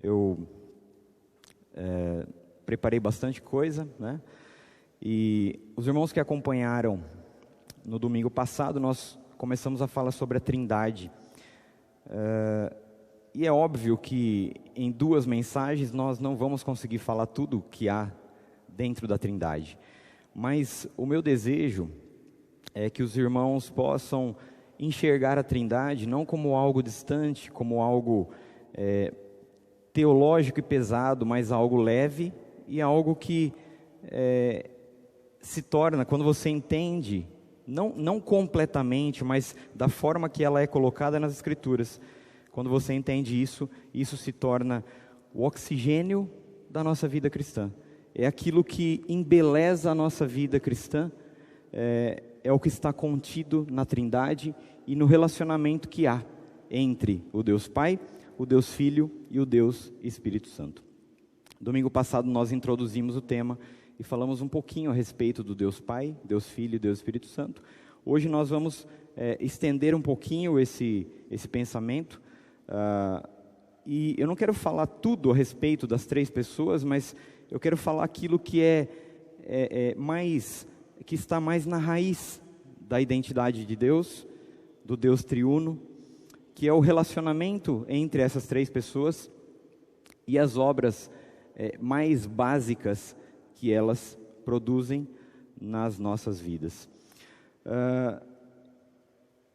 eu preparei bastante coisa, né? E os irmãos que acompanharam no domingo passado, nós começamos a falar sobre a Trindade. E é óbvio que em 2 mensagens nós não vamos conseguir falar tudo que há dentro da Trindade. Mas o meu desejo é que os irmãos possam enxergar a Trindade não como algo distante, como algo teológico e pesado, mas algo leve e algo que se torna, quando você entende, não completamente, mas da forma que ela é colocada nas Escrituras. Quando você entende isso, isso se torna o oxigênio da nossa vida cristã. É aquilo que embeleza a nossa vida cristã, é o que está contido na Trindade e no relacionamento que há entre o Deus Pai, o Deus Filho e o Deus Espírito Santo. Domingo passado nós introduzimos o tema e falamos um pouquinho a respeito do Deus Pai, Deus Filho e Deus Espírito Santo. Hoje nós vamos estender um pouquinho esse pensamento. E eu não quero falar tudo a respeito das 3 pessoas, mas eu quero falar aquilo que que está mais na raiz da identidade de Deus, do Deus triuno, que é o relacionamento entre essas 3 pessoas e as obras mais básicas que elas produzem nas nossas vidas.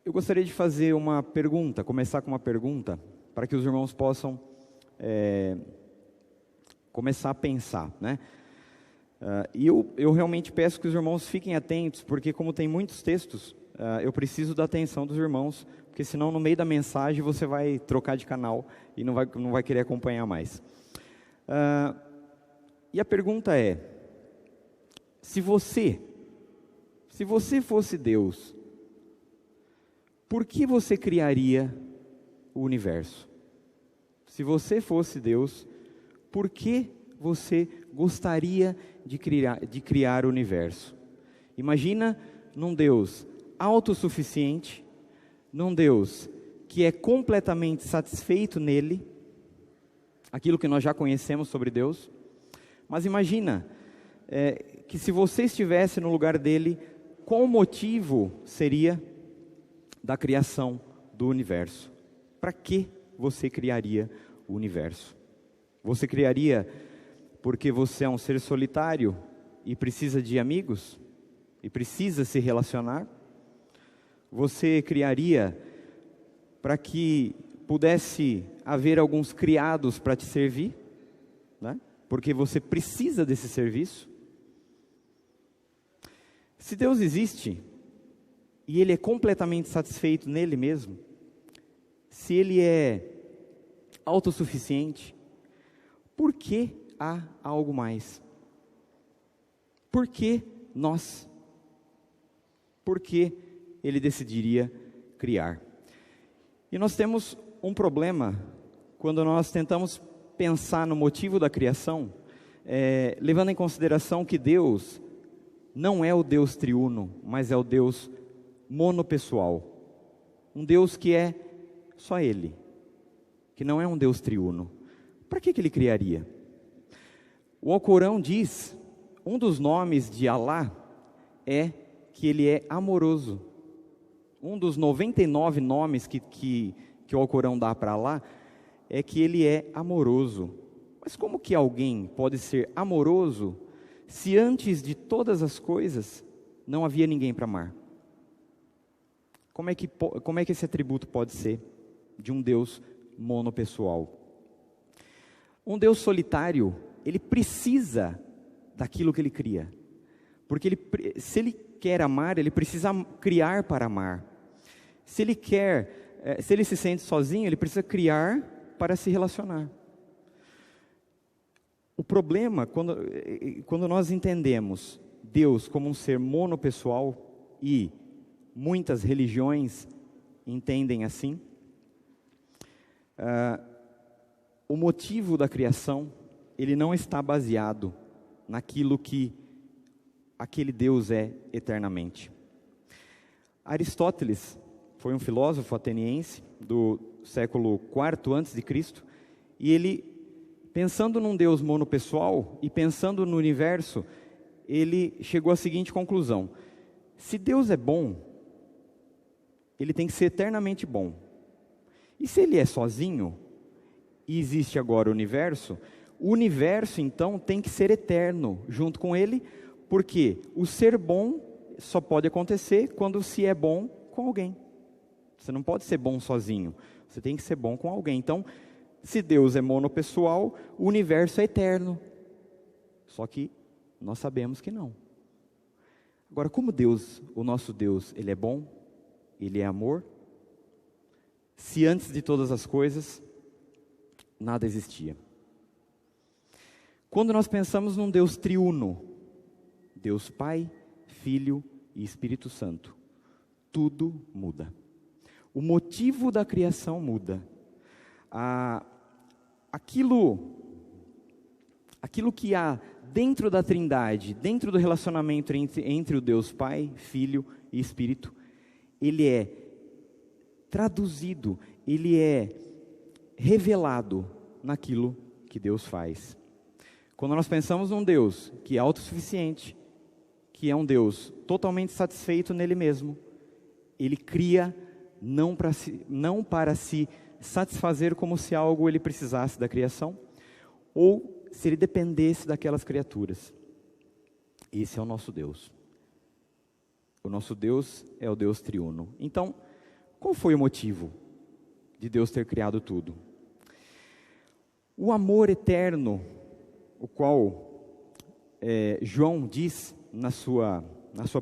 Eu gostaria de fazer uma pergunta, começar com uma pergunta, para que os irmãos possam começar a pensar, né? E eu realmente peço que os irmãos fiquem atentos, porque como tem muitos textos, eu preciso da atenção dos irmãos, porque senão no meio da mensagem você vai trocar de canal e não vai querer acompanhar mais. E a pergunta é: se você fosse Deus, por que você criaria o universo? Se você fosse Deus, por que você gostaria de criar o universo? Imagina num Deus autossuficiente, num Deus que é completamente satisfeito nele, aquilo que nós já conhecemos sobre Deus. Mas imagina que se você estivesse no lugar dele, qual o motivo seria da criação do universo? Para que você criaria o universo? Você criaria porque você é um ser solitário e precisa de amigos? E precisa se relacionar? Você criaria para que pudesse haver alguns criados para te servir, né? Porque você precisa desse serviço? Se Deus existe e Ele é completamente satisfeito nele mesmo, se Ele é autossuficiente, por que há algo mais? Por que nós? Por que Ele decidiria criar? E nós temos um problema quando nós tentamos pensar no motivo da criação, levando em consideração que Deus não é o Deus triuno, mas é o Deus monopessoal. Um Deus que é só Ele, que não é um Deus triuno. Para que Ele criaria? O Alcorão diz, um dos nomes de Alá é que Ele é amoroso. Um dos 99 nomes que o Alcorão dá para Alá é que Ele é amoroso. Mas como que alguém pode ser amoroso se antes de todas as coisas não havia ninguém para amar? Como é que esse atributo pode ser de um Deus monopessoal? Um Deus solitário, Ele precisa daquilo que Ele cria. Porque se Ele quer amar, Ele precisa criar para amar. Se Ele se sente sozinho, Ele precisa criar para se relacionar. O problema, quando nós entendemos Deus como um ser monopessoal, e muitas religiões entendem assim, o motivo da criação, ele não está baseado naquilo que aquele Deus é eternamente. Aristóteles foi um filósofo ateniense do século IV a.C., e ele pensando num Deus monopessoal e pensando no universo, ele chegou à seguinte conclusão: se Deus é bom, ele tem que ser eternamente bom. E se ele é sozinho, e existe agora o universo então tem que ser eterno junto com ele, porque o ser bom só pode acontecer quando se é bom com alguém. Você não pode ser bom sozinho, você tem que ser bom com alguém. Então, se Deus é monopessoal, o universo é eterno. Só que nós sabemos que não. Agora, como Deus, o nosso Deus, ele é bom, ele é amor, se antes de todas as coisas, nada existia. Quando nós pensamos num Deus triuno, Deus Pai, Filho e Espírito Santo, tudo muda. O motivo da criação muda. Aquilo que há dentro da Trindade, dentro do relacionamento entre o Deus Pai, Filho e Espírito, ele é traduzido, ele é revelado naquilo que Deus faz. Quando nós pensamos num Deus que é autossuficiente, que é um Deus totalmente satisfeito nele mesmo, ele cria não para se satisfazer como se algo ele precisasse da criação, ou se ele dependesse daquelas criaturas. Esse é o nosso Deus. O nosso Deus é o Deus triuno. Então, qual foi o motivo de Deus ter criado tudo? O amor eterno, o qual João diz na sua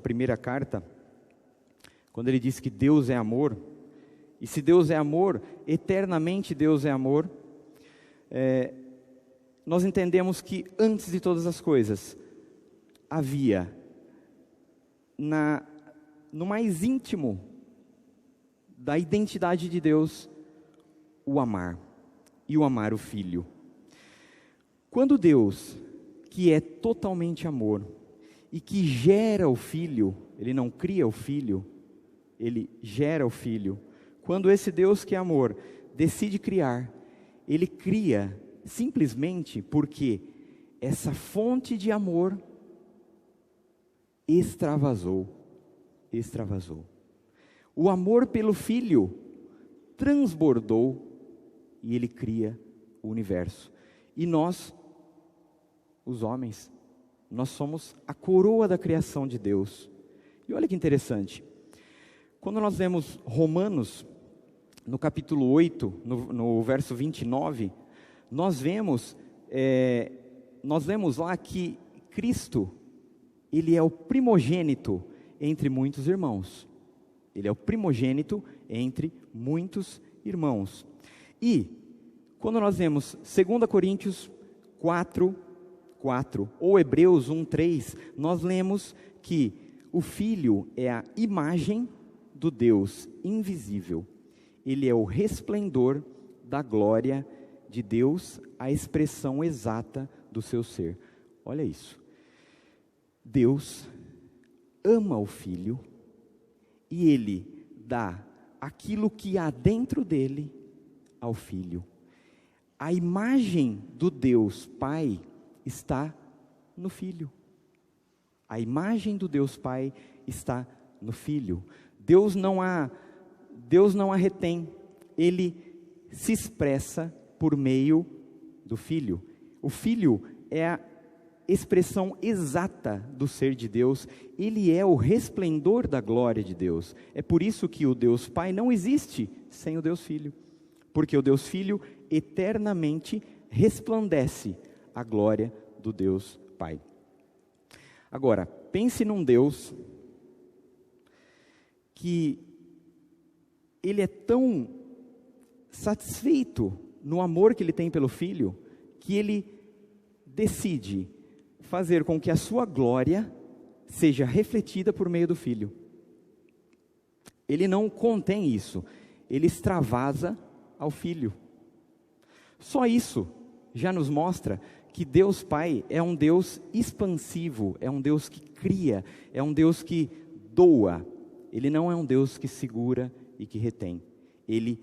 primeira carta, quando ele diz que Deus é amor, e se Deus é amor, eternamente Deus é amor, nós entendemos que antes de todas as coisas, havia no mais íntimo da identidade de Deus, o amar, e o amar o Filho. Quando Deus, que é totalmente amor, e que gera o Filho, ele não cria o Filho, ele gera o Filho. Quando esse Deus que é amor decide criar, ele cria simplesmente porque essa fonte de amor extravasou. O amor pelo Filho transbordou e ele cria o universo. E nós, os homens, nós somos a coroa da criação de Deus. E olha que interessante, quando nós lemos Romanos, no capítulo 8, no verso 29, nós vemos lá que Cristo, ele é o primogênito entre muitos irmãos. Ele é o primogênito entre muitos irmãos. E, quando nós vemos 2 Coríntios 4, ou Hebreus 1, 3, nós lemos que o Filho é a imagem do Deus invisível. Ele é o resplendor da glória de Deus, a expressão exata do seu ser. Olha isso. Deus ama o Filho e ele dá aquilo que há dentro dele ao Filho. A imagem do Deus Pai está no Filho. A imagem do Deus Pai está no Filho. Deus não a retém, ele se expressa por meio do Filho. O Filho é a expressão exata do ser de Deus, ele é o resplendor da glória de Deus. É por isso que o Deus Pai não existe sem o Deus Filho, porque o Deus Filho eternamente resplandece a glória do Deus Pai. Agora, pense num Deus que ele é tão satisfeito no amor que ele tem pelo Filho, que ele decide fazer com que a sua glória seja refletida por meio do Filho. Ele não contém isso, ele extravasa ao Filho. Só isso já nos mostra que Deus Pai é um Deus expansivo, é um Deus que cria, é um Deus que doa. Ele não é um Deus que segura e que retém. Ele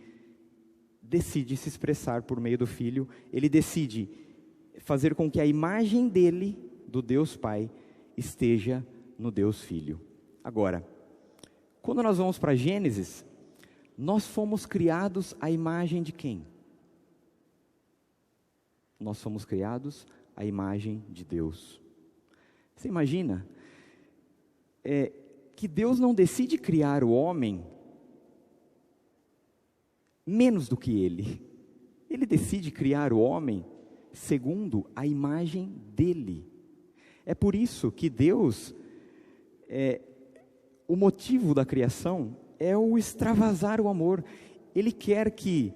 decide se expressar por meio do Filho, ele decide fazer com que a imagem dele, do Deus Pai, esteja no Deus Filho. Agora, quando nós vamos para Gênesis, nós fomos criados à imagem de quem? Nós fomos criados à imagem de Deus. Você imagina que Deus não decide criar o homem menos do que ele. Ele decide criar o homem segundo a imagem dele. É por isso que Deus, o motivo da criação é o extravasar o amor. Ele quer que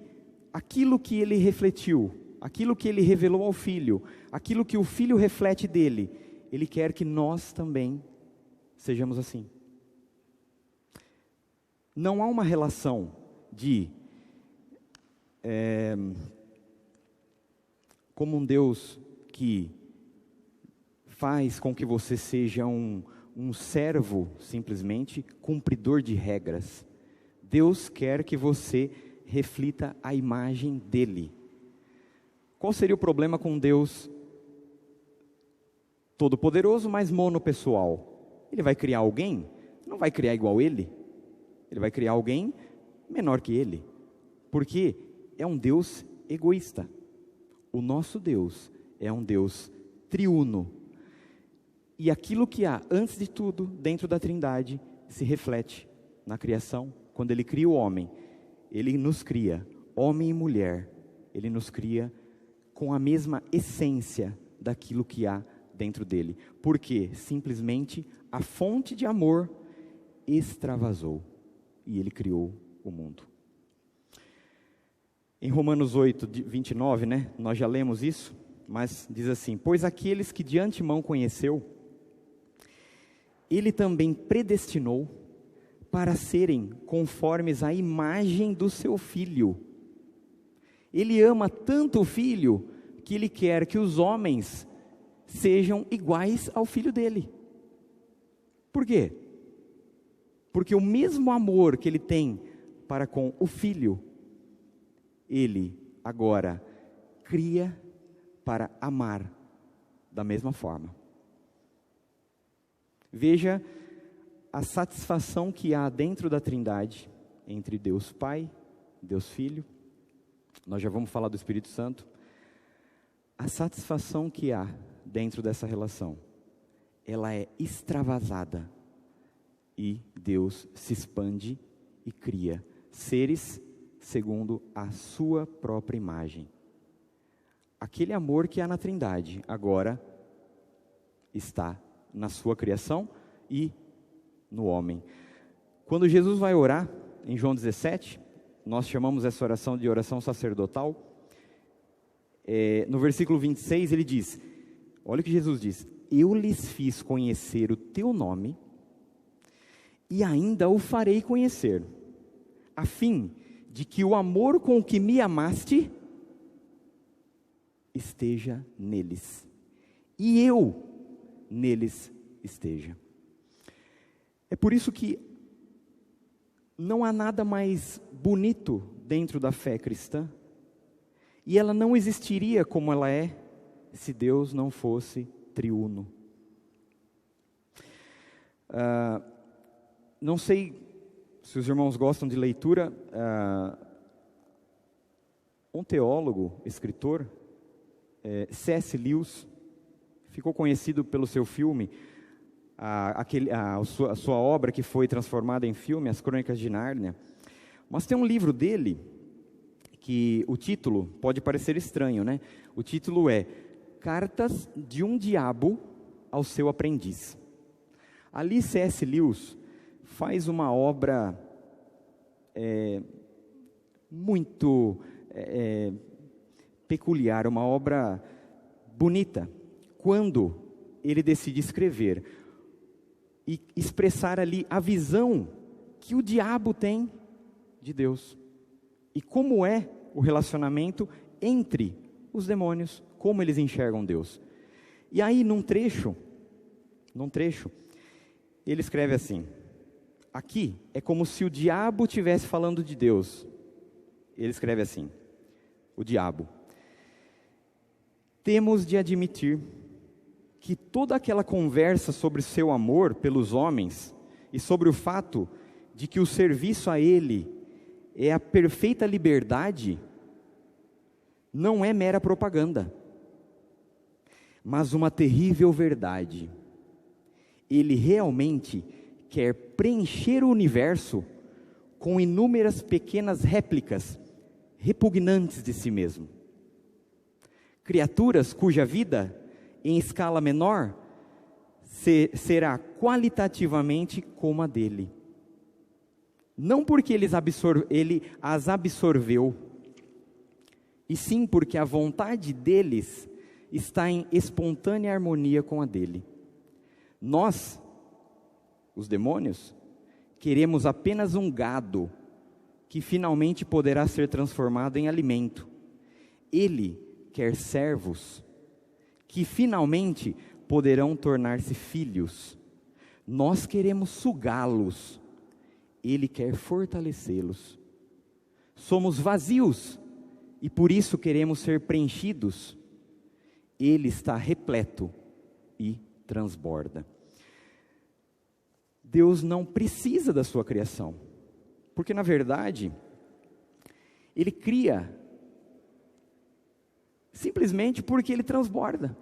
aquilo que ele refletiu, aquilo que ele revelou ao Filho, aquilo que o Filho reflete dele, ele quer que nós também sejamos assim. Não há uma relação de como um Deus que faz com que você seja um servo, simplesmente, cumpridor de regras. Deus quer que você reflita a imagem dele. Qual seria o problema com Deus todo-poderoso, mas monopessoal? Ele vai criar alguém? Não vai criar igual ele. Ele vai criar alguém menor que ele. Porque é um Deus egoísta. O nosso Deus é um Deus triuno. E aquilo que há, antes de tudo, dentro da Trindade, se reflete na criação. Quando Ele cria o homem, Ele nos cria, homem e mulher. Ele nos cria com a mesma essência daquilo que há dentro dele. Porque, simplesmente, a fonte de amor extravasou. E Ele criou o mundo. Em Romanos 8, 29, nós já lemos isso, mas diz assim: pois aqueles que de antemão conheceu, Ele também predestinou para serem conformes à imagem do seu Filho. Ele ama tanto o Filho, que Ele quer que os homens sejam iguais ao Filho dele. Por quê? Porque o mesmo amor que Ele tem para com o Filho, Ele agora cria para amar da mesma forma. Veja a satisfação que há dentro da Trindade, entre Deus Pai, Deus Filho, nós já vamos falar do Espírito Santo. A satisfação que há dentro dessa relação, ela é extravasada, e Deus se expande e cria seres segundo a sua própria imagem. Aquele amor que há na Trindade, agora está na sua criação e no homem. Quando Jesus vai orar, em João 17, nós chamamos essa oração de oração sacerdotal, no versículo 26 ele diz, olha o que Jesus diz: eu lhes fiz conhecer o teu nome, e ainda o farei conhecer, a fim de que o amor com que me amaste esteja neles, e eu neles esteja. É por isso que não há nada mais bonito dentro da fé cristã, e ela não existiria como ela é, se Deus não fosse triuno. Não sei se os irmãos gostam de leitura, um teólogo, escritor, C.S. Lewis, ficou conhecido pelo seu filme, a sua obra que foi transformada em filme, As Crônicas de Nárnia. Mas tem um livro dele, que o título pode parecer estranho, O título é Cartas de um Diabo ao Seu Aprendiz. Ali C.S. Lewis faz uma obra muito peculiar, uma obra bonita, quando ele decide escrever e expressar ali a visão que o diabo tem de Deus, e como é o relacionamento entre os demônios, como eles enxergam Deus. E aí num trecho, ele escreve assim: aqui é como se o diabo estivesse falando de Deus. Ele escreve assim, o diabo: Temos de admitir que toda aquela conversa sobre seu amor pelos homens e sobre o fato de que o serviço a Ele é a perfeita liberdade, não é mera propaganda, mas uma terrível verdade. Ele realmente quer preencher o universo com inúmeras pequenas réplicas repugnantes de si mesmo. Criaturas cuja vida, em escala menor, será qualitativamente como a dele. Não porque ele as absorveu, e sim porque a vontade deles está em espontânea harmonia com a dele. Nós, os demônios, queremos apenas um gado que finalmente poderá ser transformado em alimento. Ele quer servos que finalmente poderão tornar-se filhos. Nós queremos sugá-los. Ele quer fortalecê-los. Somos vazios e por isso queremos ser preenchidos. Ele está repleto e transborda. Deus não precisa da sua criação, porque na verdade, Ele cria simplesmente porque Ele transborda.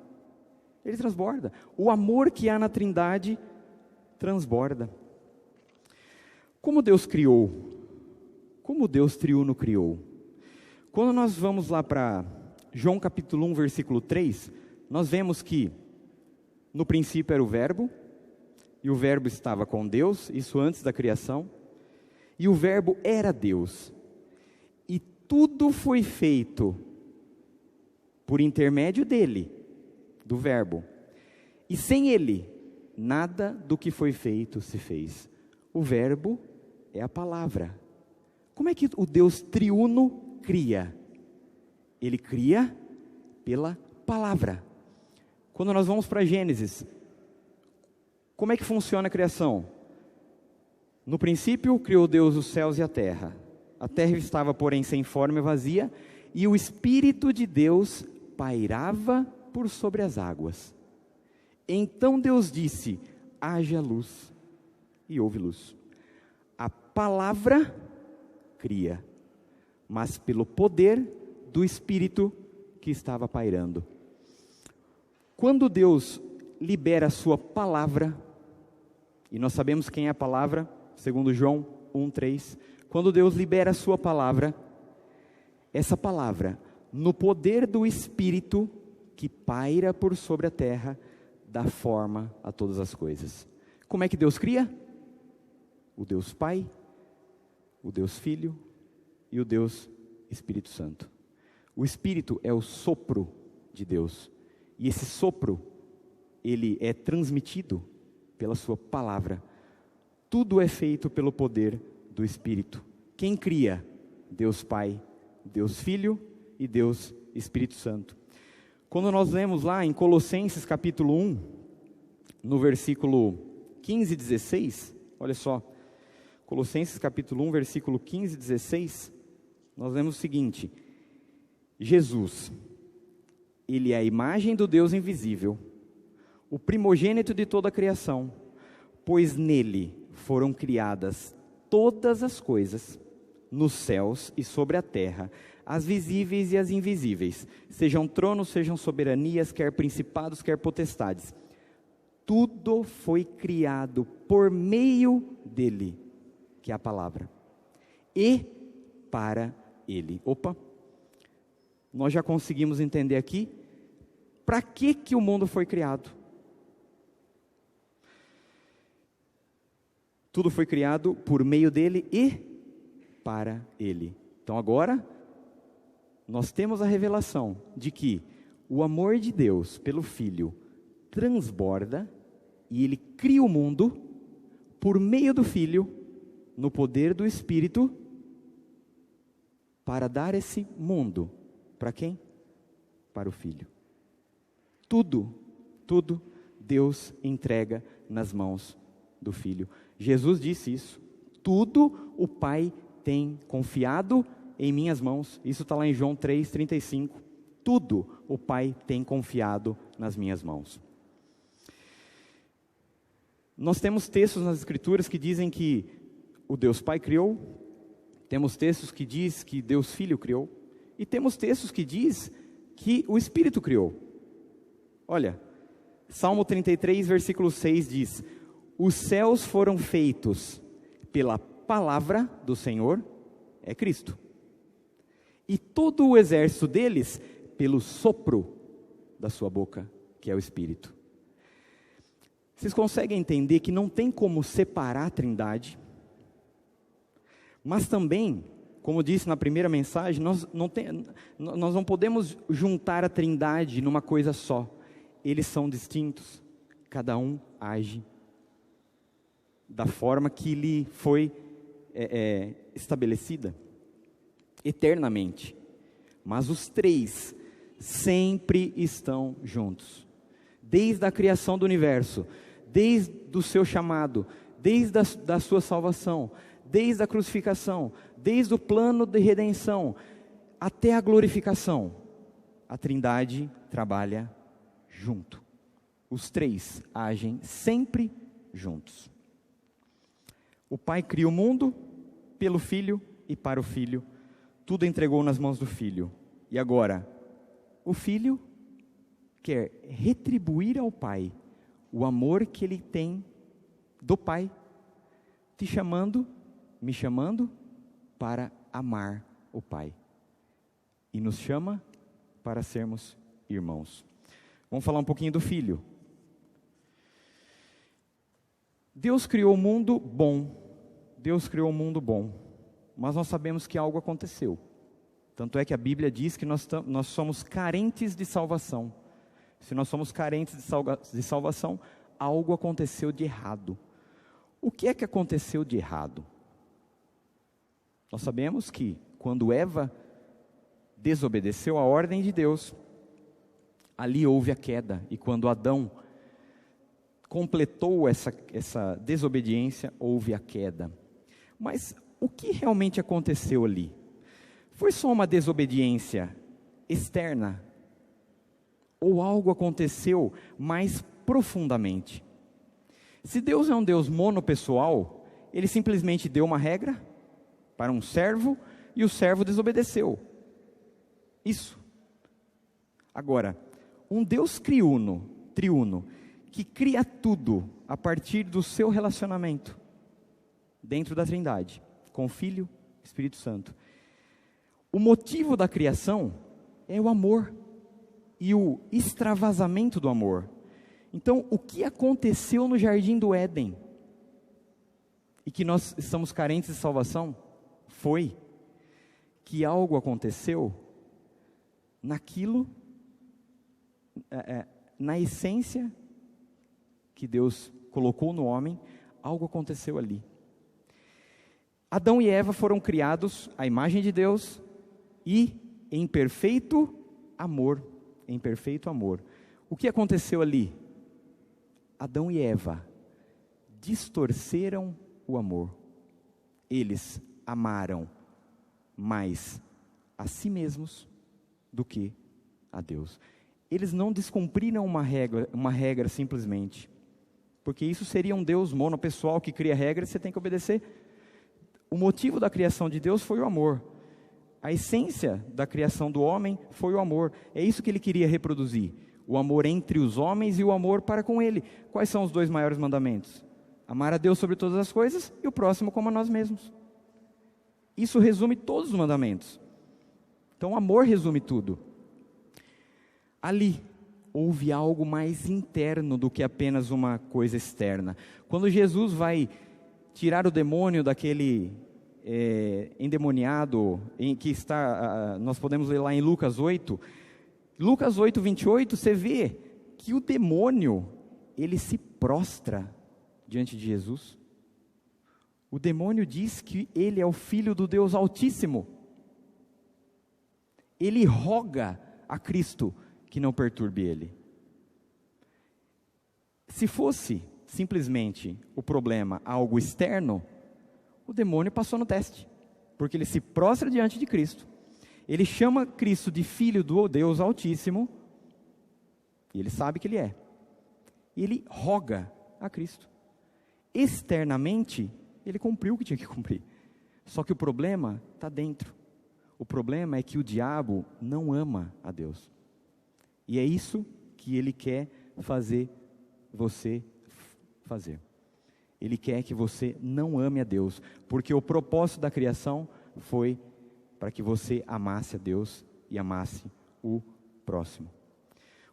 Ele transborda. O amor que há na Trindade transborda. Como Deus criou? Como Deus triuno criou? Quando nós vamos lá para João capítulo 1, versículo 3, nós vemos que no princípio era o Verbo, e o Verbo estava com Deus, isso antes da criação, e o Verbo era Deus, e tudo foi feito por intermédio dele, do Verbo, e sem ele, nada do que foi feito se fez. O Verbo é a palavra. Como é que o Deus triuno cria? Ele cria pela palavra. Quando nós vamos para Gênesis, como é que funciona a criação? No princípio, criou Deus os céus e a terra. A terra estava, porém, sem forma e vazia, e o Espírito de Deus pairava por sobre as águas. Então Deus disse: haja luz, e houve luz. A palavra cria, mas pelo poder do Espírito que estava pairando. Quando Deus libera a sua palavra, e nós sabemos quem é a palavra, segundo João 1:3, quando Deus libera a sua palavra, essa palavra, no poder do Espírito que paira por sobre a terra, dá forma a todas as coisas. Como é que Deus cria? O Deus Pai, o Deus Filho e o Deus Espírito Santo. O Espírito é o sopro de Deus, e esse sopro, ele é transmitido pela sua palavra. Tudo é feito pelo poder do Espírito. Quem cria? Deus Pai, Deus Filho e Deus Espírito Santo. Quando nós lemos lá em Colossenses capítulo 1, no versículo 15 e 16, olha só, Colossenses capítulo 1, versículo 15 e 16, nós lemos o seguinte: Jesus, Ele é a imagem do Deus invisível, o primogênito de toda a criação, pois nele foram criadas todas as coisas, nos céus e sobre a terra, as visíveis e as invisíveis, sejam tronos, sejam soberanias, quer principados, quer potestades. Tudo foi criado por meio dele, que é a palavra, e para ele. Opa, nós já conseguimos entender aqui para que o mundo foi criado. Tudo foi criado por meio dele e para ele. Então agora, nós temos a revelação de que o amor de Deus pelo Filho transborda e Ele cria o mundo por meio do Filho, no poder do Espírito, para dar esse mundo. Para quem? Para o Filho. Tudo Deus entrega nas mãos do Filho. Jesus disse isso. Tudo o Pai tem confiado em minhas mãos. Isso está lá em João 3:35. tudo o Pai tem confiado nas minhas mãos. Nós temos textos nas Escrituras que dizem que o Deus Pai criou, temos textos que diz que Deus Filho criou, e temos textos que diz que o Espírito criou. Olha, Salmo 33, versículo 6 diz: os céus foram feitos pela palavra do Senhor, é Cristo, e todo o exército deles pelo sopro da sua boca, que é o Espírito. Vocês conseguem entender que não tem como separar a Trindade, mas também, como disse na primeira mensagem, nós não podemos juntar a Trindade numa coisa só. Eles são distintos, cada um age da forma que lhe foi estabelecida, eternamente. Mas os três sempre estão juntos, desde a criação do universo, desde o seu chamado, desde da sua salvação, desde a crucificação, desde o plano de redenção, até a glorificação. A Trindade trabalha junto. Os três agem sempre juntos. O Pai cria o mundo pelo Filho e para o Filho. Tudo entregou nas mãos do Filho. E agora, o Filho quer retribuir ao Pai o amor que Ele tem do Pai, me chamando para amar o Pai. E nos chama para sermos irmãos. Vamos falar um pouquinho do Filho. Deus criou o mundo bom. Deus criou o mundo bom. Mas nós sabemos que algo aconteceu. Tanto é que a Bíblia diz que nós somos carentes de salvação. Se nós somos carentes de salvação, algo aconteceu de errado. O que é que aconteceu de errado? Nós sabemos que quando Eva desobedeceu a ordem de Deus, ali houve a queda. E quando Adão completou essa desobediência, houve a queda. Mas o que realmente aconteceu ali? Foi só uma desobediência externa? Ou algo aconteceu mais profundamente? Se Deus é um Deus monopessoal, Ele simplesmente deu uma regra para um servo e o servo desobedeceu. Isso. Agora, um Deus triuno, que cria tudo a partir do seu relacionamento dentro da Trindade, com o Filho e Espírito Santo. O motivo da criação é o amor e o extravasamento do amor. Então, o que aconteceu no Jardim do Éden e que nós estamos carentes de salvação foi que algo aconteceu naquilo, na essência que Deus colocou no homem, algo aconteceu ali. Adão e Eva foram criados à imagem de Deus e em perfeito amor. Em perfeito amor. O que aconteceu ali? Adão e Eva distorceram o amor. Eles amaram mais a si mesmos do que a Deus. Eles não descumpriram uma regra simplesmente, porque isso seria um Deus monopessoal que cria regras e você tem que obedecer. O motivo da criação de Deus foi o amor. A essência da criação do homem foi o amor. É isso que Ele queria reproduzir. O amor entre os homens e o amor para com Ele. Quais são os dois maiores mandamentos? Amar a Deus sobre todas as coisas e o próximo como a nós mesmos. Isso resume todos os mandamentos. Então o amor resume tudo. Ali houve algo mais interno do que apenas uma coisa externa. Quando Jesus vai tirar o demônio daquele endemoniado, que está, nós podemos ler lá em Lucas 8, 28, você vê que o demônio, ele se prostra diante de Jesus. O demônio diz que ele é o Filho do Deus Altíssimo. Ele roga a Cristo que não perturbe ele. Se fosse simplesmente o problema algo externo, o demônio passou no teste, porque ele se prostra diante de Cristo. ele chama Cristo de Filho do Deus Altíssimo, e ele sabe que ele é. E ele roga a Cristo. Externamente, ele cumpriu o que tinha que cumprir. Só que o problema está dentro. O problema é que o diabo não ama a Deus. E é isso que ele quer fazer você fazer. Ele quer que você não ame a Deus, porque o propósito da criação foi para que você amasse a Deus e amasse o próximo.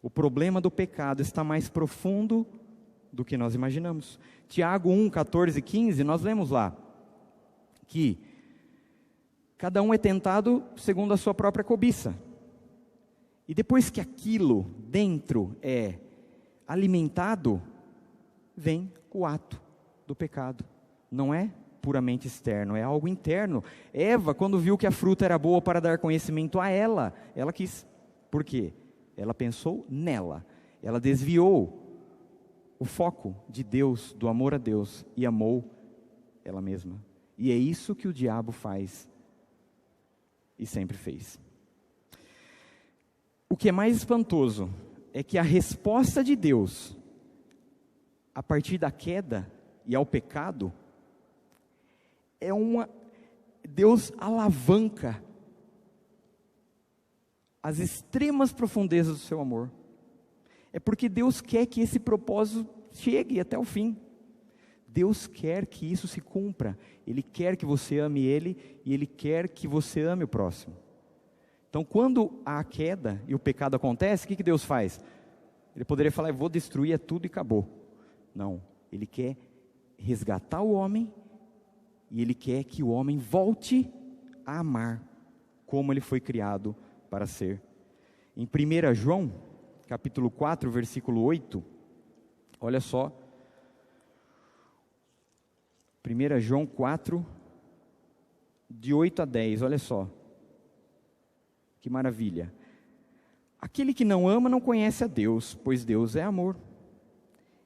O problema do pecado está mais profundo do que nós imaginamos. Tiago 1, 14 e 15, nós lemos lá, que cada um é tentado segundo a sua própria cobiça. E depois que aquilo dentro é alimentado, vem o ato do pecado. Não é puramente externo, é algo interno. Eva, quando viu que a fruta era boa para dar conhecimento a ela quis. Por quê? Ela pensou nela. Ela desviou o foco de Deus, do amor a Deus, e amou ela mesma. E é isso que o diabo faz e sempre fez. O que é mais espantoso é que a resposta de Deus a partir da queda e ao pecado é Deus alavanca as extremas profundezas do seu amor. É porque Deus quer que esse propósito chegue até o fim. Deus quer que isso se cumpra. Ele quer que você ame Ele e Ele quer que você ame o próximo. Então, quando a queda e o pecado acontece, o que Deus faz? Ele poderia falar, eu vou destruir tudo e acabou. Não, Ele quer resgatar o homem e Ele quer que o homem volte a amar como ele foi criado para ser. Em 1 João, capítulo 4, versículo 8, olha só. 1 João 4, de 8 a 10, olha só. Que maravilha. Aquele que não ama não conhece a Deus, pois Deus é amor.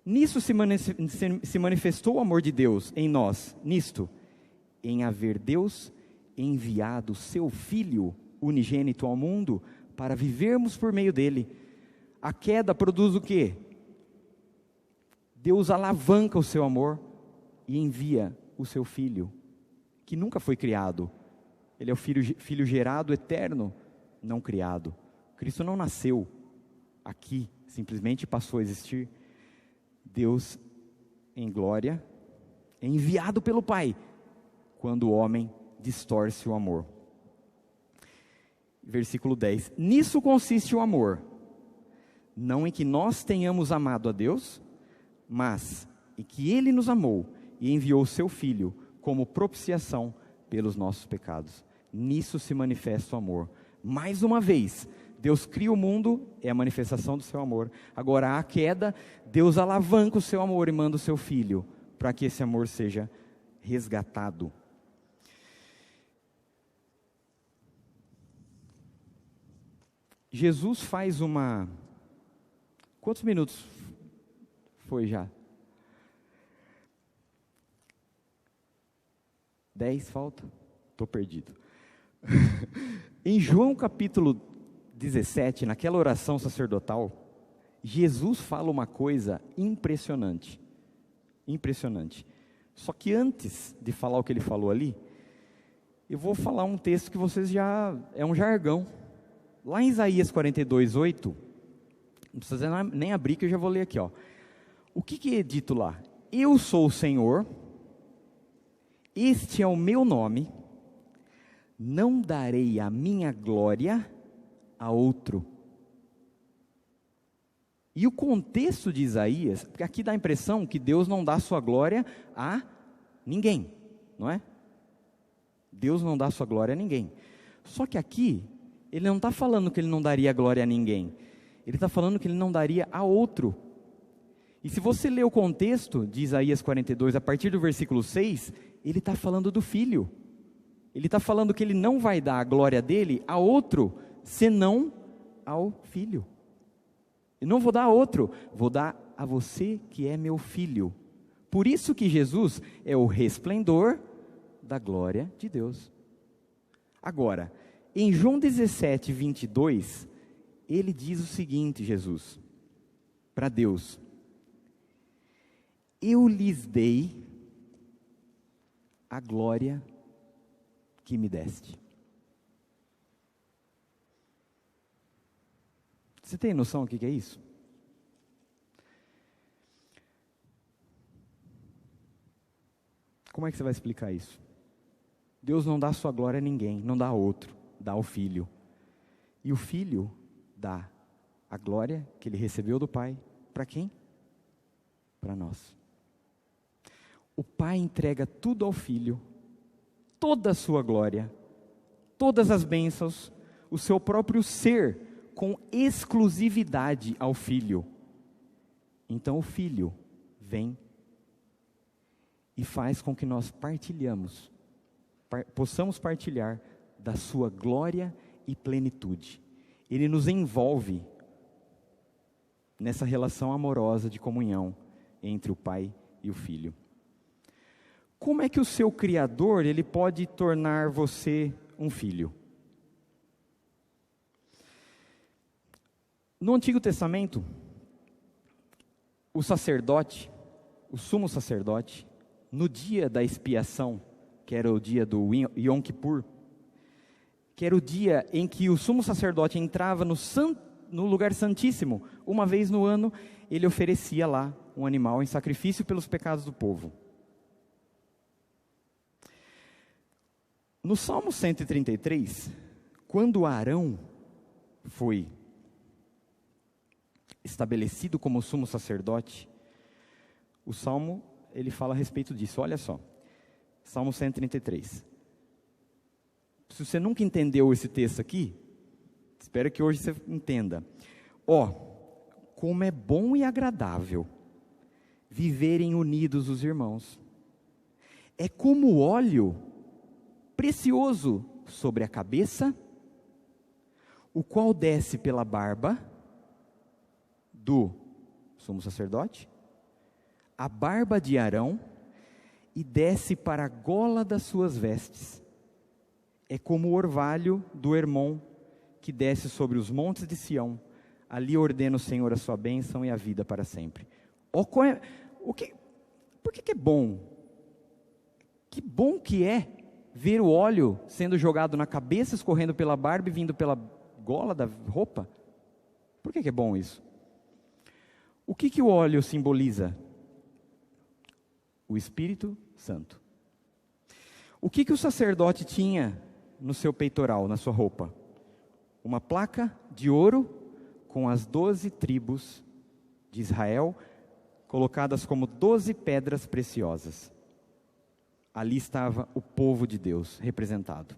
Nisso se manifestou o amor de Deus em nós, nisto, em haver Deus enviado seu Filho unigênito ao mundo, para vivermos por meio dele. A queda produz o quê? Deus alavanca o seu amor e envia o seu Filho, que nunca foi criado. Ele é o filho gerado, eterno, não criado. Cristo não nasceu aqui, simplesmente passou a existir. Deus, em glória, é enviado pelo Pai, quando o homem distorce o amor. Versículo 10. Nisso consiste o amor, não em que nós tenhamos amado a Deus, mas em que Ele nos amou e enviou o seu Filho como propiciação pelos nossos pecados. Nisso se manifesta o amor. Mais uma vez, Deus cria o mundo, é a manifestação do seu amor. Agora, a queda, Deus alavanca o seu amor e manda o seu Filho, para que esse amor seja resgatado. Jesus faz uma... Quantos minutos foi já? 10 falta? Estou perdido. Em João capítulo 17, naquela oração sacerdotal, Jesus fala uma coisa impressionante. Impressionante. Só que antes de falar o que ele falou ali, eu vou falar um texto que vocês já... é um jargão. Lá em Isaías 42, 8, não precisa nem abrir que eu já vou ler aqui, ó. O que é dito lá? Eu sou o Senhor, este é o meu nome, não darei a minha glória a outro. E o contexto de Isaías, porque aqui dá a impressão que Deus não dá sua glória a ninguém, não é? Deus não dá sua glória a ninguém. Só que aqui, ele não está falando que ele não daria glória a ninguém. Ele está falando que ele não daria a outro. E se você ler o contexto de Isaías 42, a partir do versículo 6, ele está falando do Filho. Ele está falando que ele não vai dar a glória dele a outro, senão ao Filho. Eu não vou dar a outro, vou dar a você que é meu Filho. Por isso que Jesus é o resplendor da glória de Deus. Agora, em João 17, 22, ele diz o seguinte, Jesus, para Deus: eu lhes dei a glória que me deste. Você tem noção do que é isso? Como é que você vai explicar isso? Deus não dá sua glória a ninguém, não dá a outro, dá ao Filho. E o Filho dá a glória que ele recebeu do Pai, para quem? Para nós. O Pai entrega tudo ao Filho, toda a sua glória, todas as bênçãos, o seu próprio ser, com exclusividade ao Filho. Então o Filho vem e faz com que nós possamos partilhar da sua glória e plenitude. Ele nos envolve nessa relação amorosa de comunhão entre o Pai e o Filho. Como é que o seu Criador, ele pode tornar você um filho? No Antigo Testamento, o sacerdote, o sumo sacerdote, no dia da expiação, que era o dia do Yom Kippur, que era o dia em que o sumo sacerdote entrava no lugar santíssimo, uma vez no ano, ele oferecia lá um animal em sacrifício pelos pecados do povo. No Salmo 133, quando Arão foi estabelecido como sumo sacerdote, o Salmo, ele fala a respeito disso. Olha só, Salmo 133. Se você nunca entendeu esse texto aqui, espero que hoje você entenda. Como é bom e agradável viverem unidos os irmãos. É como óleo precioso sobre a cabeça, o qual desce pela barba do sumo sacerdote, a barba de Arão, e desce para a gola das suas vestes. É como o orvalho do Hermon, que desce sobre os montes de Sião. Ali ordena o Senhor a sua bênção e a vida para sempre. Por que é bom? Que bom que é ver o óleo sendo jogado na cabeça, escorrendo pela barba e vindo pela gola da roupa. Por que é bom isso? O que o óleo simboliza? O Espírito Santo. O que o sacerdote tinha no seu peitoral, na sua roupa? Uma placa de ouro com as 12 tribos de Israel, colocadas como 12 pedras preciosas. Ali estava o povo de Deus representado.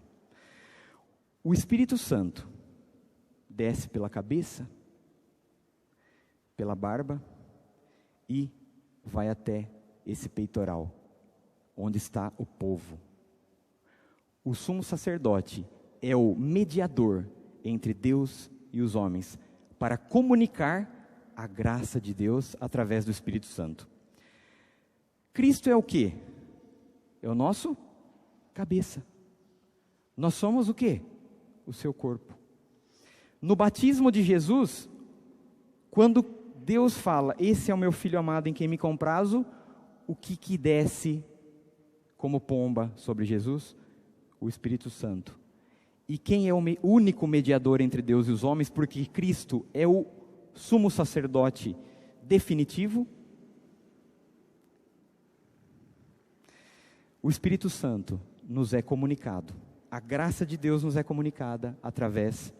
O Espírito Santo desce pela cabeça, pela barba e vai até esse peitoral, onde está o povo. O sumo sacerdote é o mediador entre Deus e os homens, para comunicar a graça de Deus através do Espírito Santo. Cristo é o quê? É o nosso cabeça. Nós somos o quê? O seu corpo. No batismo de Jesus, quando Deus fala, esse é o meu filho amado em quem me comprazo, o que desce como pomba sobre Jesus? O Espírito Santo. E quem é o único mediador entre Deus e os homens? Porque Cristo é o sumo sacerdote definitivo. O Espírito Santo nos é comunicado. A graça de Deus nos é comunicada através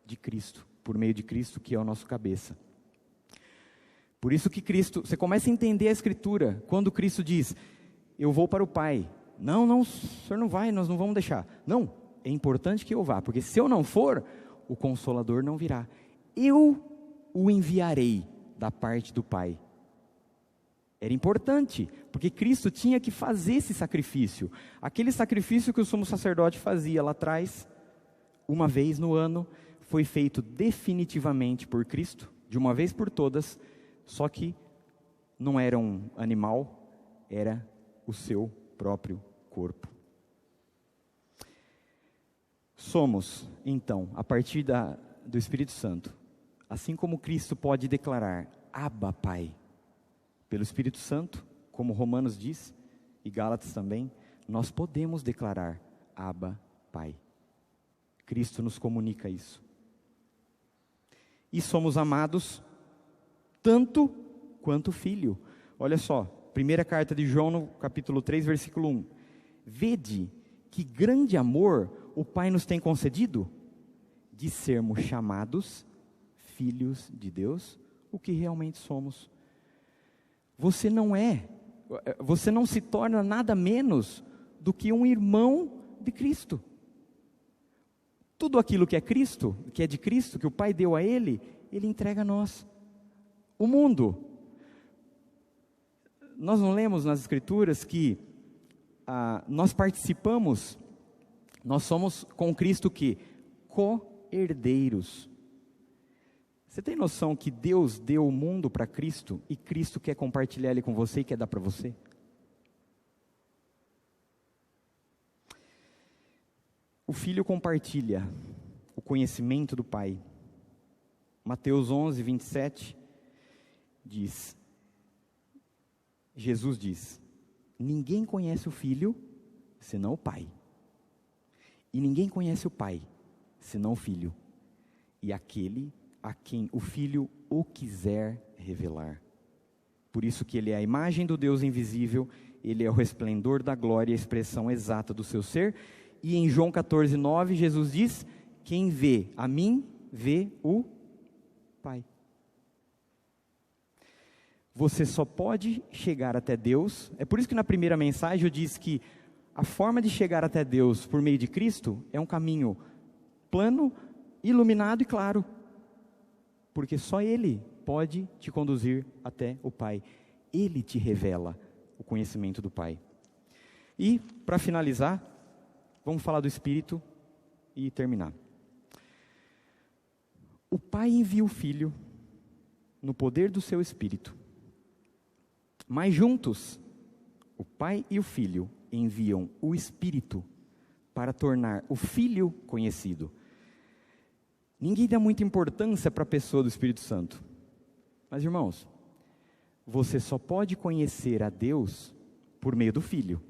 de Cristo, por meio de Cristo, que é o nosso cabeça. Por isso que Cristo, você começa a entender a Escritura, quando Cristo diz, eu vou para o Pai. Não, o Senhor não vai, nós não vamos deixar. Não, é importante que eu vá, porque se eu não for, o Consolador não virá. Eu o enviarei da parte do Pai. Era importante, porque Cristo tinha que fazer esse sacrifício. Aquele sacrifício que o sumo sacerdote fazia lá atrás, uma vez no ano, foi feito definitivamente por Cristo, de uma vez por todas, só que não era um animal, era o seu próprio corpo. somos, então, a partir do Espírito Santo, assim como Cristo pode declarar, Abba, Pai, pelo Espírito Santo, como Romanos diz, e Gálatas também, nós podemos declarar, Abba, Pai. Cristo nos comunica isso. E somos amados tanto quanto filho. Olha só, primeira carta de João, no capítulo 3, versículo 1. Vede que grande amor o Pai nos tem concedido, de sermos chamados filhos de Deus, o que realmente somos. Você não se torna nada menos do que um irmão de Cristo. Tudo aquilo que é Cristo, que é de Cristo, que o Pai deu a Ele, Ele entrega a nós. O mundo. Nós não lemos nas Escrituras que nós participamos, nós somos com Cristo que co-herdeiros. Você tem noção que Deus deu o mundo para Cristo e Cristo quer compartilhar ele com você e quer dar para você? O Filho compartilha o conhecimento do Pai. Mateus 11, 27 diz, Jesus diz, ninguém conhece o Filho senão o Pai. E ninguém conhece o Pai senão o Filho. E aquele a quem o Filho o quiser revelar. Por isso que ele é a imagem do Deus invisível, ele é o resplendor da glória e a expressão exata do seu ser. E em João 14, 9, Jesus diz, quem vê a mim, vê o Pai. Você só pode chegar até Deus, é por isso que na primeira mensagem eu disse que a forma de chegar até Deus por meio de Cristo é um caminho plano, iluminado e claro. Porque só Ele pode te conduzir até o Pai. Ele te revela o conhecimento do Pai. E, para finalizar, vamos falar do Espírito e terminar. O Pai envia o Filho no poder do seu Espírito. Mas juntos, o Pai e o Filho enviam o Espírito para tornar o Filho conhecido. Ninguém dá muita importância para a pessoa do Espírito Santo. Mas, irmãos, você só pode conhecer a Deus por meio do Filho.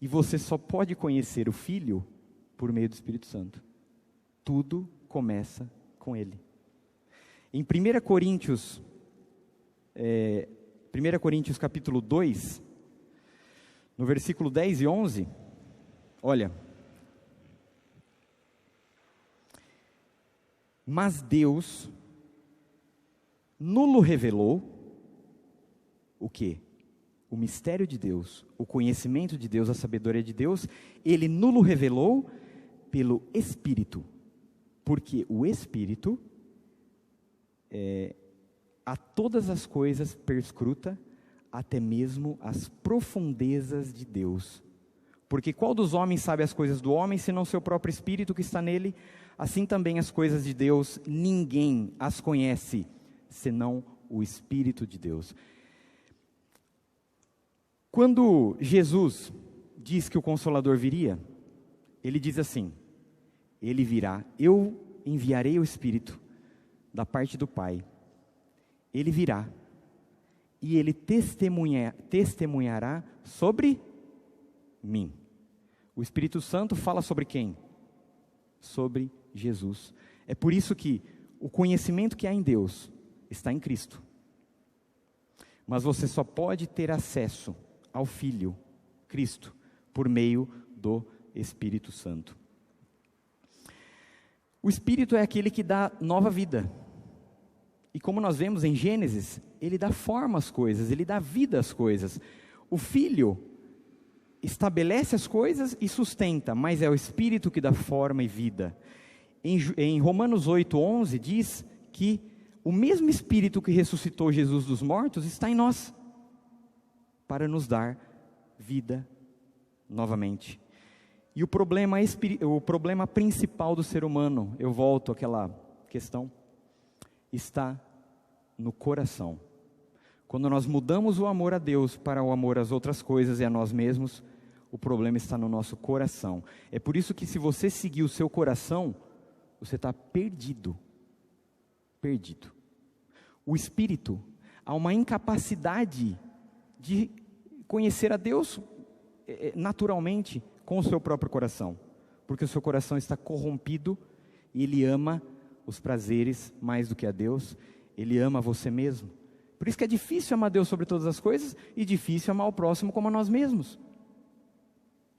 E você só pode conhecer o Filho por meio do Espírito Santo. Tudo começa com Ele. Em 1 Coríntios capítulo 2, no versículo 10 e 11, olha. Mas Deus nulo revelou o quê? O mistério de Deus, o conhecimento de Deus, a sabedoria de Deus, Ele nulo revelou pelo Espírito, porque o Espírito a todas as coisas perscruta, até mesmo as profundezas de Deus. Porque qual dos homens sabe as coisas do homem, senão seu próprio Espírito que está nele? Assim também as coisas de Deus, ninguém as conhece, senão o Espírito de Deus. Quando Jesus diz que o Consolador viria, Ele diz assim, Ele virá, eu enviarei o Espírito da parte do Pai. Ele virá, e Ele testemunhará sobre mim. O Espírito Santo fala sobre quem? Sobre Jesus. É por isso que o conhecimento que há em Deus está em Cristo. Mas você só pode ter acesso ao Filho, Cristo, por meio do Espírito Santo. O Espírito é aquele que dá nova vida. E como nós vemos em Gênesis, ele dá forma às coisas, ele dá vida às coisas. O Filho estabelece as coisas e sustenta, mas é o Espírito que dá forma e vida. Em Romanos 8:11 diz que o mesmo Espírito que ressuscitou Jesus dos mortos está em nós, para nos dar vida novamente. E o problema principal do ser humano, eu volto àquela questão, está no coração. Quando nós mudamos o amor a Deus para o amor às outras coisas e a nós mesmos, O problema está no nosso coração. É por isso que se você seguir o seu coração, você está perdido. Perdido. O espírito, há uma incapacidade de conhecer a Deus naturalmente com o seu próprio coração. Porque o seu coração está corrompido e ele ama os prazeres mais do que a Deus. Ele ama você mesmo. Por isso que é difícil amar Deus sobre todas as coisas e difícil amar o próximo como a nós mesmos.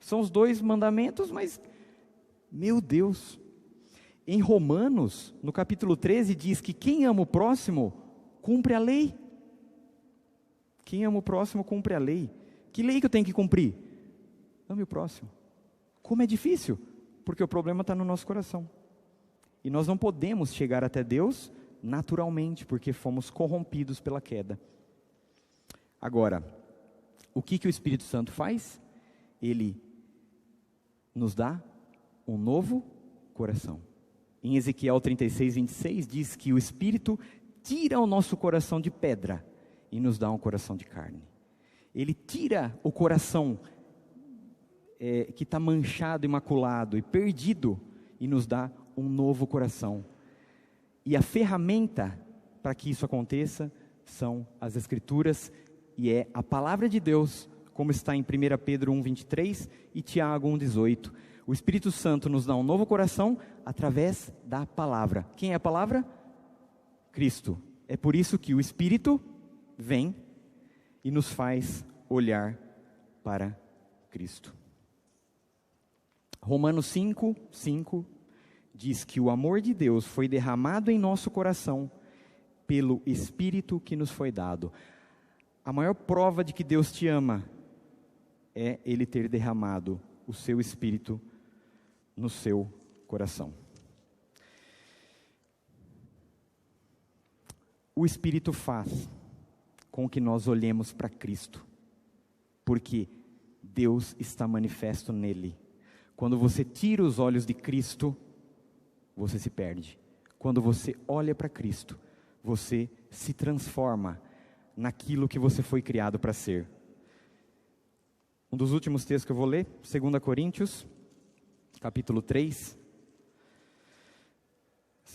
São os dois mandamentos, mas, meu Deus, em Romanos, no capítulo 13, diz que quem ama o próximo, cumpre a lei. Quem ama o próximo, cumpre a lei. Que lei que eu tenho que cumprir? Ame o próximo. Como é difícil? Porque o problema está no nosso coração. E nós não podemos chegar até Deus naturalmente, porque fomos corrompidos pela queda. Agora, o que o Espírito Santo faz? Ele nos dá um novo coração. Em Ezequiel 36, 26, diz que o Espírito tira o nosso coração de pedra e nos dá um coração de carne. Ele tira o coração que está manchado, imaculado e perdido e nos dá um novo coração. E a ferramenta para que isso aconteça são as Escrituras e é a palavra de Deus, como está em 1 Pedro 1,23 e Tiago 1,18. O Espírito Santo nos dá um novo coração através da palavra. Quem é a palavra? Cristo. É por isso que o Espírito vem e nos faz olhar para Cristo. Romanos 5:5 diz que o amor de Deus foi derramado em nosso coração pelo Espírito que nos foi dado. A maior prova de que Deus te ama é Ele ter derramado o seu Espírito no seu coração. O Espírito faz com que nós olhemos para Cristo, porque Deus está manifesto nele. Quando você tira os olhos de Cristo, você se perde. Quando você olha para Cristo, você se transforma naquilo que você foi criado para ser. Um dos últimos textos que eu vou ler, 2 Coríntios, capítulo 3.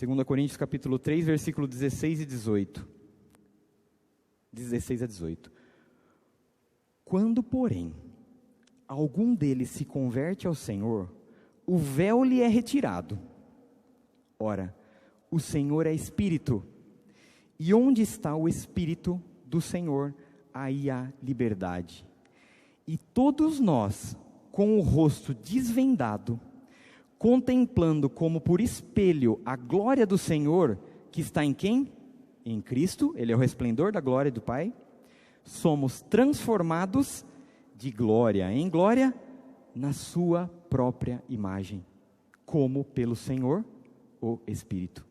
2 Coríntios, capítulo 3, versículo 16 e 18. 16 a 18. Quando, porém, algum deles se converte ao Senhor, o véu lhe é retirado. Ora, o Senhor é Espírito, e onde está o Espírito do Senhor, aí há liberdade. E todos nós, com o rosto desvendado, contemplando como por espelho a glória do Senhor, que está em quem? Em Cristo, Ele é o resplendor da glória do Pai, somos transformados de glória em glória, na sua própria imagem, como pelo Senhor, o Espírito.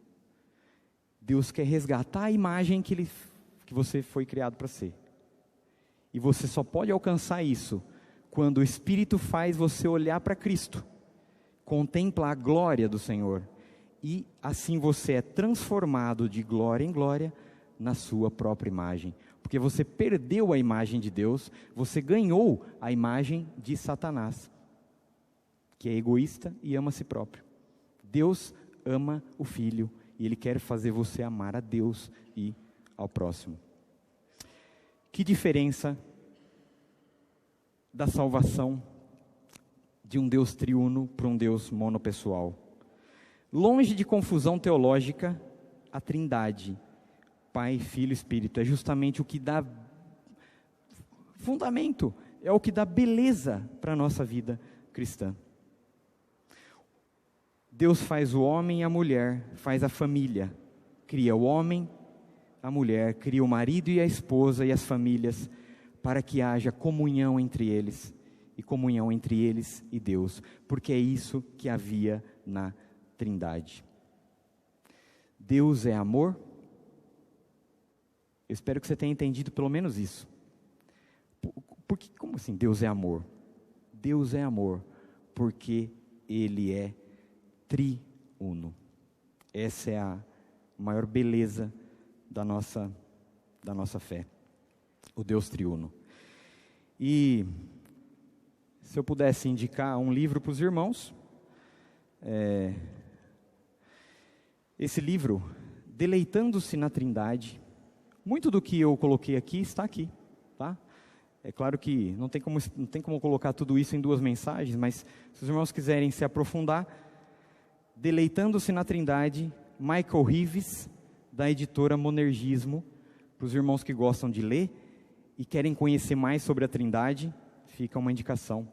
Deus quer resgatar a imagem que você foi criado para ser. E você só pode alcançar isso quando o Espírito faz você olhar para Cristo, contemplar a glória do Senhor, e assim você é transformado de glória em glória na sua própria imagem. Porque você perdeu a imagem de Deus, você ganhou a imagem de Satanás, que é egoísta e ama a si próprio. Deus ama o Filho e Ele quer fazer você amar a Deus e ao próximo. Que diferença da salvação de um Deus triuno para um Deus monopessoal. Longe de confusão teológica, a Trindade, Pai, Filho e Espírito, é justamente o que dá fundamento, é o que dá beleza para a nossa vida cristã. Deus faz o homem e a mulher, faz a família, cria o homem, a mulher, cria o marido e a esposa e as famílias, para que haja comunhão entre eles, e comunhão entre eles e Deus, porque é isso que havia na Trindade. Deus é amor. Eu espero que você tenha entendido pelo menos isso. Porque, como assim Deus é amor? Deus é amor porque Ele é triuno. Essa é a maior beleza da nossa fé. O Deus triuno. E Se eu pudesse indicar um livro para os irmãos, esse livro, Deleitando-se na Trindade, muito do que eu coloquei aqui está aqui, tá? É claro que não tem como colocar tudo isso em 2 mensagens, mas se os irmãos quiserem se aprofundar, Deleitando-se na Trindade, Michael Reeves, da editora Monergismo, para os irmãos que gostam de ler e querem conhecer mais sobre a Trindade, fica uma indicação.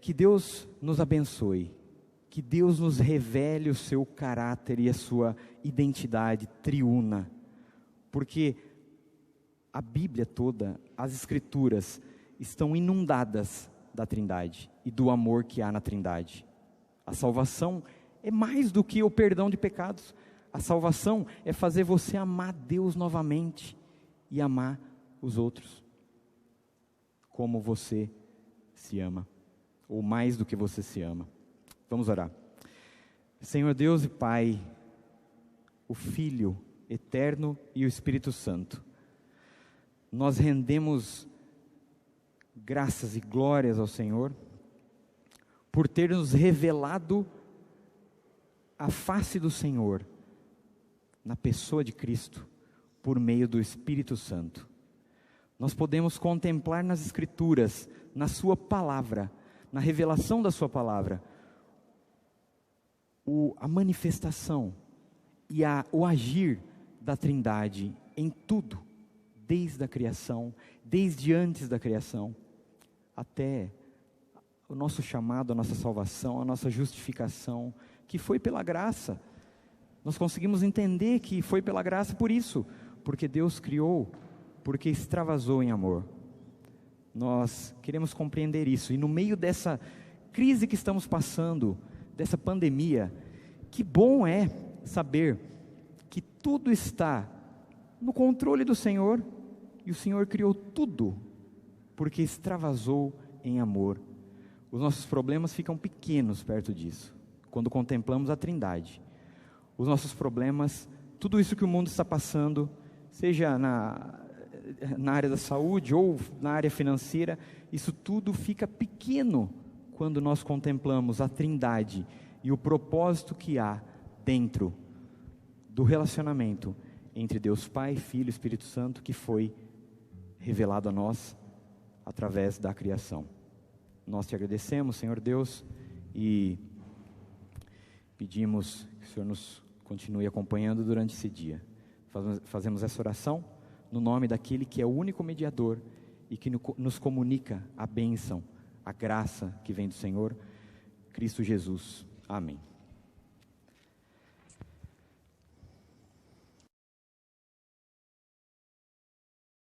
Que Deus nos abençoe, que Deus nos revele o seu caráter e a sua identidade triuna, porque a Bíblia toda, as Escrituras, estão inundadas da Trindade e do amor que há na Trindade. A salvação é mais do que o perdão de pecados. A salvação é fazer você amar Deus novamente e amar os outros como você se ama, ou mais do que você se ama. Vamos orar. Senhor Deus e Pai, o Filho eterno e o Espírito Santo, nós rendemos graças e glórias ao Senhor por ter nos revelado a face do Senhor na pessoa de Cristo por meio do Espírito Santo. Nós podemos contemplar nas Escrituras, na sua palavra, na revelação da sua palavra, a manifestação e o agir da Trindade em tudo, desde a criação, desde antes da criação, até o nosso chamado, a nossa salvação, a nossa justificação, que foi pela graça. Nós conseguimos entender que foi pela graça por isso, porque Deus criou, porque extravasou em amor. Nós queremos compreender isso, e no meio dessa crise que estamos passando, dessa pandemia, que bom é saber que tudo está no controle do Senhor, e o Senhor criou tudo, porque extravasou em amor. Os nossos problemas ficam pequenos perto disso, quando contemplamos a Trindade. Os nossos problemas, tudo isso que o mundo está passando, seja na área da saúde ou na área financeira, isso tudo fica pequeno quando nós contemplamos a Trindade e o propósito que há dentro do relacionamento entre Deus Pai, Filho e Espírito Santo, que foi revelado a nós através da criação. Nós te agradecemos, Senhor Deus, e pedimos que o Senhor nos continue acompanhando durante esse dia. Fazemos essa oração no nome daquele que é o único mediador e que nos comunica a bênção, a graça que vem do Senhor, Cristo Jesus. Amém.